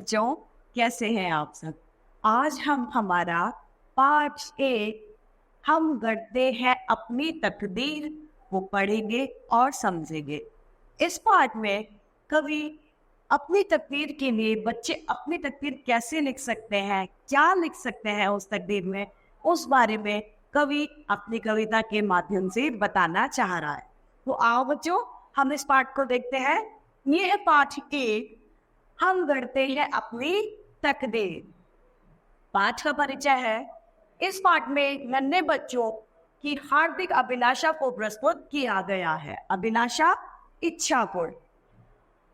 बच्चों, कैसे हैं आप सब। आज हम हमारा पाठ एक हम गढ़ते हैं अपनी तकदीर वो पढ़ेंगे और समझेंगे। इस पाठ में कवि अपनी तकदीर के लिए बच्चे अपनी तकदीर कैसे लिख सकते हैं, क्या लिख सकते हैं उस तकदीर में, उस बारे में कवि अपनी कविता के माध्यम से बताना चाह रहा है। तो आओ बच्चों, हम इस पाठ को देखते हैं। ये है पाठ एक, हम गढ़ते हैं अपनी तकदीर। पाठ का परिचय है। इस पाठ में नन्हे बच्चों की हार्दिक अभिलाषा को प्रस्तुत किया गया है। अभिलाषा, इच्छा को,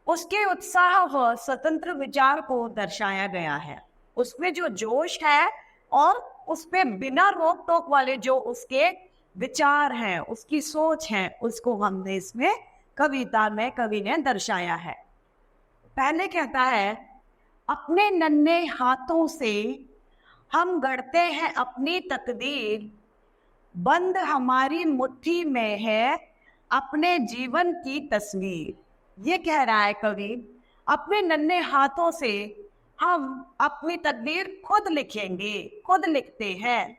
उसके उत्साह व स्वतंत्र विचार को दर्शाया गया है। उसमें जो जोश है और उसपे बिना रोक टोक वाले जो उसके विचार हैं, उसकी सोच है, उसको हमने इसमें कविता में कवि ने दर्शाया है। पहले कहता है, अपने नन्हे हाथों से हम गढ़ते हैं अपनी तकदीर, बंद हमारी मुट्ठी में है अपने जीवन की तस्वीर। ये कह रहा है कवि, अपने नन्हे हाथों से हम अपनी तकदीर खुद लिखेंगे, खुद लिखते हैं।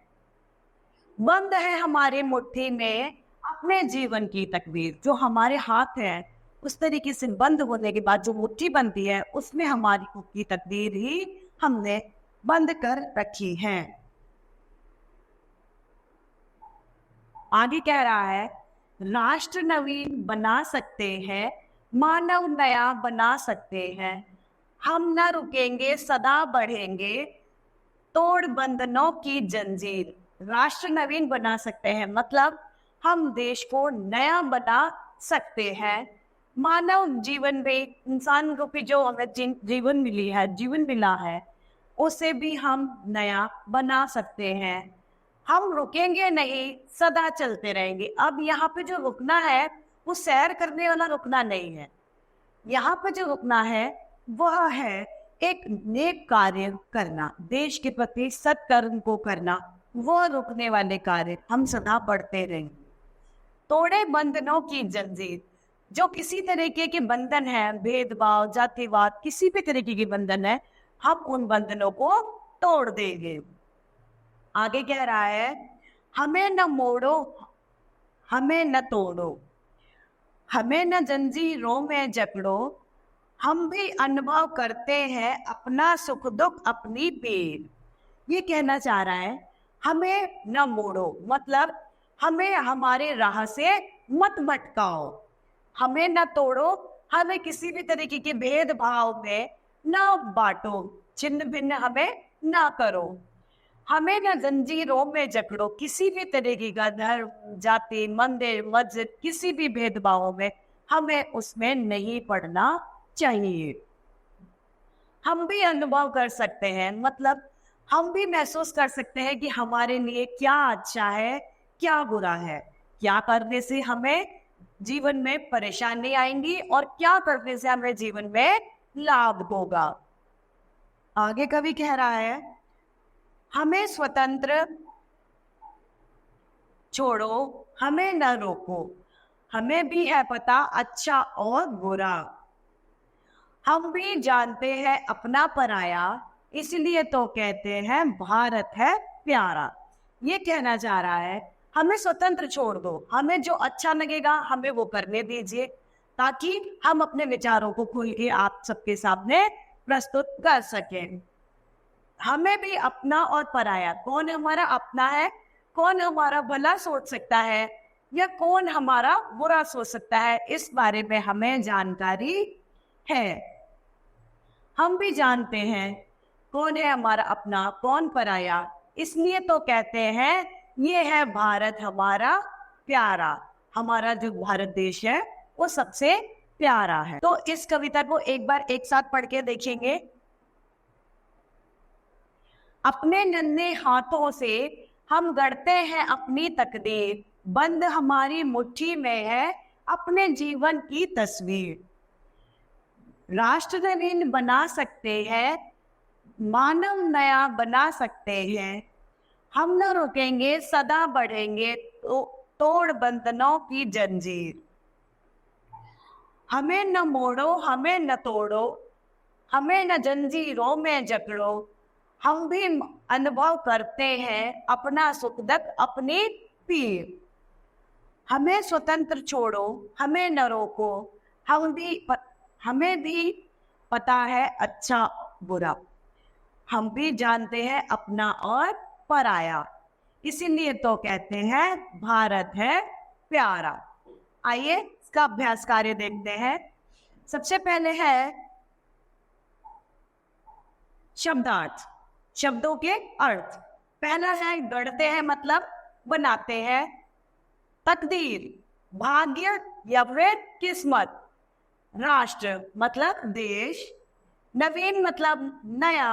बंद है हमारे मुट्ठी में अपने जीवन की तकदीर। जो हमारे हाथ है उस तरीके से बंद होने के बाद जो मुट्ठी बनती है उसमें हमारी खुद की तकदीर ही हमने बंद कर रखी है। आगे कह रहा है, राष्ट्र नवीन बना सकते हैं, मानव नया बना सकते हैं, हम न रुकेंगे सदा बढ़ेंगे, तोड़ बंधनों की जंजीर। राष्ट्र नवीन बना सकते हैं मतलब हम देश को नया बना सकते हैं। मानव जीवन में इंसान रूपी जो हमें जीवन मिली है, जीवन मिला है, उसे भी हम नया बना सकते हैं। हम रुकेंगे नहीं, सदा चलते रहेंगे। अब यहाँ पे जो रुकना है वो सैर करने वाला रुकना नहीं है। यहाँ पे जो रुकना है वह है एक नेक कार्य करना, देश के प्रति सत्कर्म को करना। वो रुकने वाले कार्य हम सदा बढ़ते रहेंगे। तोड़े बंधनों की जंजीर, जो किसी तरीके के बंधन है, भेदभाव, जातिवाद, किसी भी तरीके के बंधन है, हम उन बंधनों को तोड़ देंगे। आगे कह रहा है, हमें न मोड़ो हमें न तोड़ो, हमें न जंजीरों में जकड़ो, हम भी अनुभव करते हैं अपना सुख दुख अपनी पीर। ये कहना चाह रहा है, हमें न मोड़ो मतलब हमें हमारे राह से मत भटकाओ, हमें न तोड़ो, हमें किसी भी तरीके के भेदभाव में न बांटो, छिन्न भिन्न हमें न करो, हमें न जंजीरों में जकड़ो, किसी भी तरीके का धर्म, जाति, मंदिर, मस्जिद, किसी भी भेदभाव में हमें उसमें नहीं पड़ना चाहिए। हम भी अनुभव कर सकते हैं मतलब हम भी महसूस कर सकते हैं कि हमारे लिए क्या अच्छा है, क्या बुरा है, क्या करने से हमें जीवन में परेशानी आएंगी और क्या करने से हमें जीवन में लाभ होगा। आगे कवि कह रहा है, हमें स्वतंत्र छोड़ो, हमें न रोको, हमें भी है पता अच्छा और बुरा, हम भी जानते हैं अपना पराया, इसलिए तो कहते हैं भारत है प्यारा। ये कहना चाह रहा है, हमें स्वतंत्र छोड़ दो, हमें जो अच्छा लगेगा हमें वो करने दीजिए, ताकि हम अपने विचारों को खुल के आप सबके सामने प्रस्तुत कर सकें। हमें भी अपना और पराया, कौन हमारा अपना है, कौन हमारा भला सोच सकता है या कौन हमारा बुरा सोच सकता है, इस बारे में हमें जानकारी है। हम भी जानते हैं कौन है हमारा अपना, कौन पराया, इसलिए तो कहते हैं ये है भारत हमारा प्यारा। हमारा जो भारत देश है वो सबसे प्यारा है। तो इस कविता को एक बार एक साथ पढ़ के देखेंगे। अपने नन्हे हाथों से हम गढ़ते हैं अपनी तकदीर, बंद हमारी मुट्ठी में है अपने जीवन की तस्वीर। राष्ट्र नवीन बना सकते हैं, मानव नया बना सकते हैं, हम न रुकेंगे सदा बढ़ेंगे, तो तोड़ बंधनों की जंजीर। हमें न मोड़ो हमें न तोड़ो, हमें न जंजीरों में जकड़ो, हम भी अनुभव करते हैं अपना सुख दुख अपनी पीर। हमें स्वतंत्र छोड़ो, हमें न रोको, हमें भी पता है अच्छा बुरा, हम भी जानते हैं अपना और पराया, इसीलिए तो कहते हैं भारत है प्यारा। आइए इसका अभ्यास कार्य देखते हैं। सबसे पहले है शब्दार्थ, शब्दों के अर्थ। पहला है गढ़ते हैं मतलब बनाते हैं। तकदीर, भाग्य या फिर किस्मत। राष्ट्र मतलब देश। नवीन मतलब नया।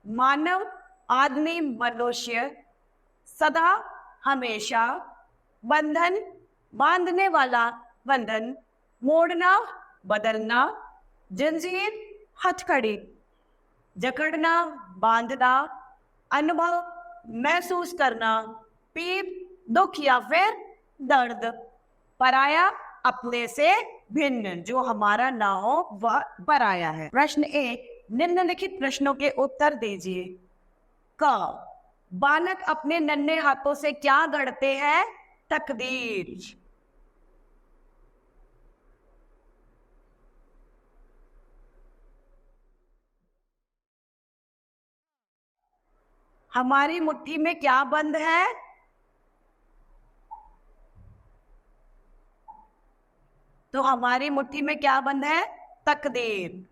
मानव आदमी मनुष्य। सदा हमेशा। बंधन बांधने वाला बंधन। मोड़ना बदलना। जंजीर हथकड़ी। जकड़ना बांधना। अनुभव महसूस करना। पीड़ दुख या फिर दर्द। पराया अपने से भिन्न, जो हमारा ना हो वह पराया है। प्रश्न 1, निम्नलिखित प्रश्नों के उत्तर दीजिए। क, बालक अपने नन्हे हाथों से क्या गढ़ते हैं? तकदीर। हमारी मुट्ठी में क्या बंद है? तो हमारी मुट्ठी में क्या बंद है? तकदीर।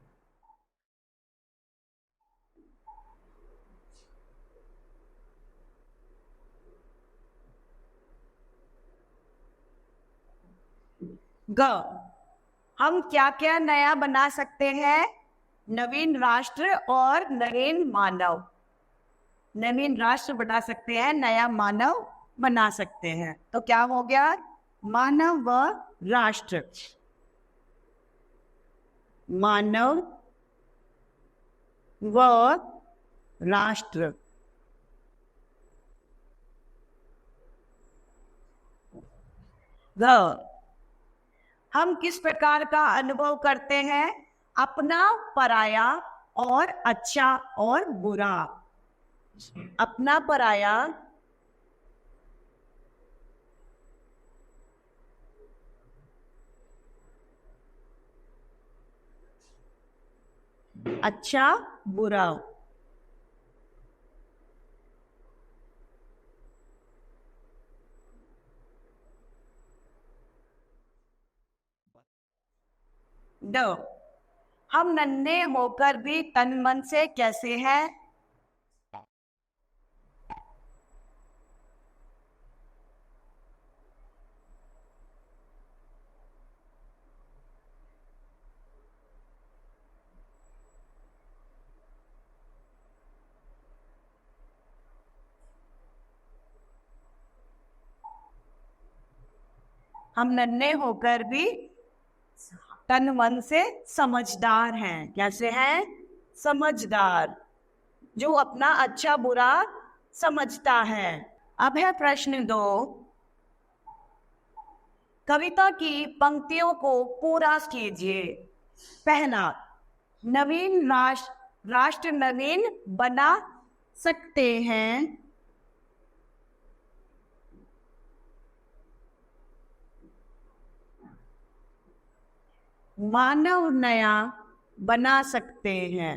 ग, हम क्या क्या नया बना सकते हैं? नवीन राष्ट्र और नवीन मानव। नवीन राष्ट्र बना सकते हैं, नया मानव बना सकते हैं। तो क्या हो गया? मानव व राष्ट्र। मानव व राष्ट्र। ग, हम किस प्रकार का अनुभव करते हैं? अपना पराया और अच्छा और बुरा। अपना पराया अच्छा बुरा। ड, हम नन्हे होकर भी तन मन से कैसे हैं? हम नन्हे होकर भी तन मन से समझदार हैं। कैसे हैं? समझदार, जो अपना अच्छा बुरा समझता है। अब है प्रश्न 2, कविता की पंक्तियों को पूरा कीजिए। पहला, नवीन राष्ट्र नवीन बना सकते हैं। मानव नया बना सकते हैं।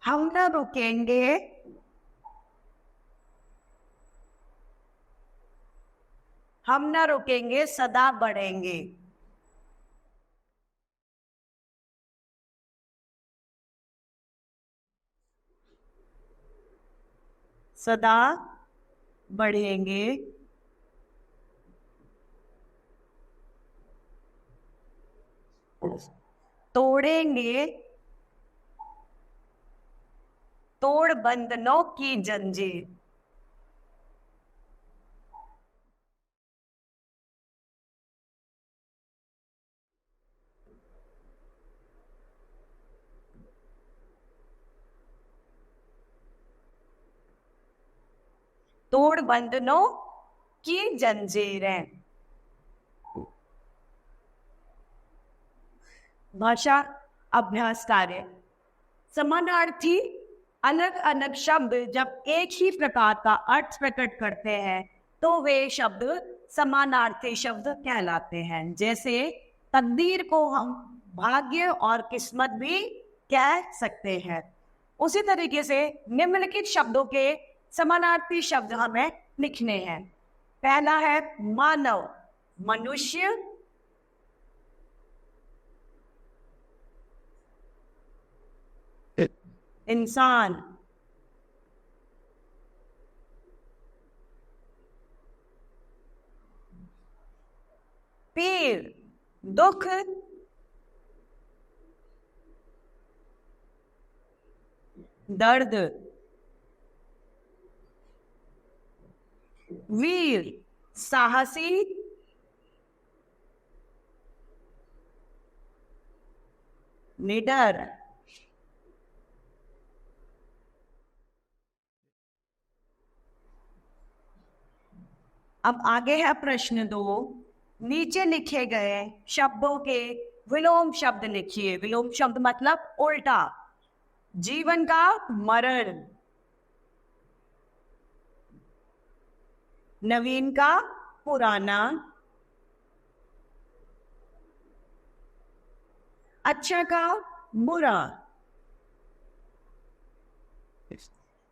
हम न रुकेंगे, हम न रुकेंगे सदा बढ़ेंगे। सदा बढ़ेंगे। तोड़ेंगे तोड़ बंधनों की जंजीर। तोड़ बंधनों की जंजीरें। भाषा अभ्यास कार्य। समानार्थी अलग अलग शब्द जब एक ही प्रकार का अर्थ प्रकट करते हैं तो वे शब्द समानार्थी शब्द कहलाते हैं। जैसे तकदीर को हम भाग्य और किस्मत भी कह सकते हैं। उसी तरीके से निम्नलिखित शब्दों के समानार्थी शब्द हमें लिखने हैं। पहला है मानव, मनुष्य, इंसान, पीर, दुख, दर्द, वीर, साहसी, निडर। अब आगे है प्रश्न 2। नीचे लिखे गए शब्दों के विलोम शब्द लिखिए। विलोम शब्द मतलब उल्टा। जीवन का मरण, नवीन का पुराना, अच्छा का बुरा,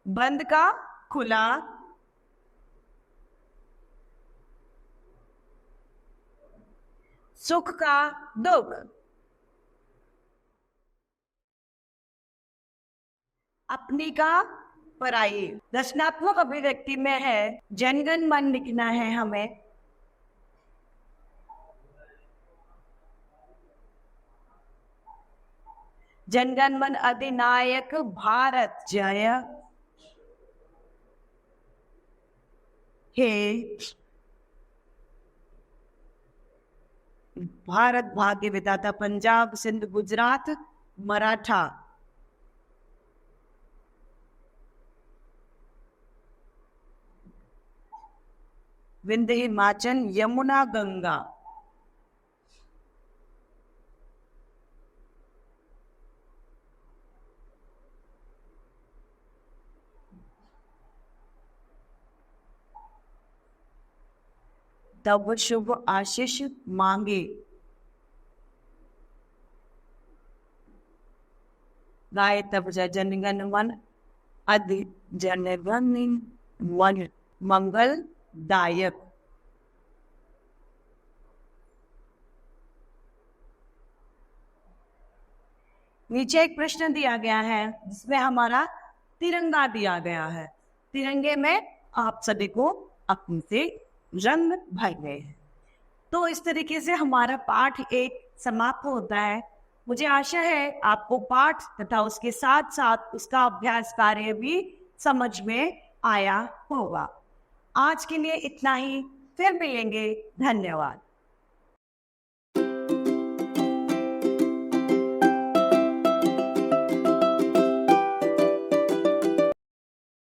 बंद का खुला, सुख का दुख, अपनी का पराई। रचनात्मक अभिव्यक्ति में है जनगण मन लिखना है हमें। जनगण मन अधिनायक भारत जय हे, भारत भाग्य विधाता पंजाब सिंध गुजरात मराठा, विंध्य हिमाचल यमुना गंगा। तब शुभ आशीष मांगे, गाय तब जनगण मन अधि जनगण मन मंगलदायक। नीचे एक प्रश्न दिया गया है जिसमें हमारा तिरंगा दिया गया है। तिरंगे में आप सभी को अपने से रंग भरने हैं। तो इस तरीके से हमारा पाठ एक समाप्त होता है। मुझे आशा है आपको पाठ तथा उसके साथ साथ उसका अभ्यास कार्य भी समझ में आया होगा। आज के लिए इतना ही, फिर मिलेंगे। धन्यवाद।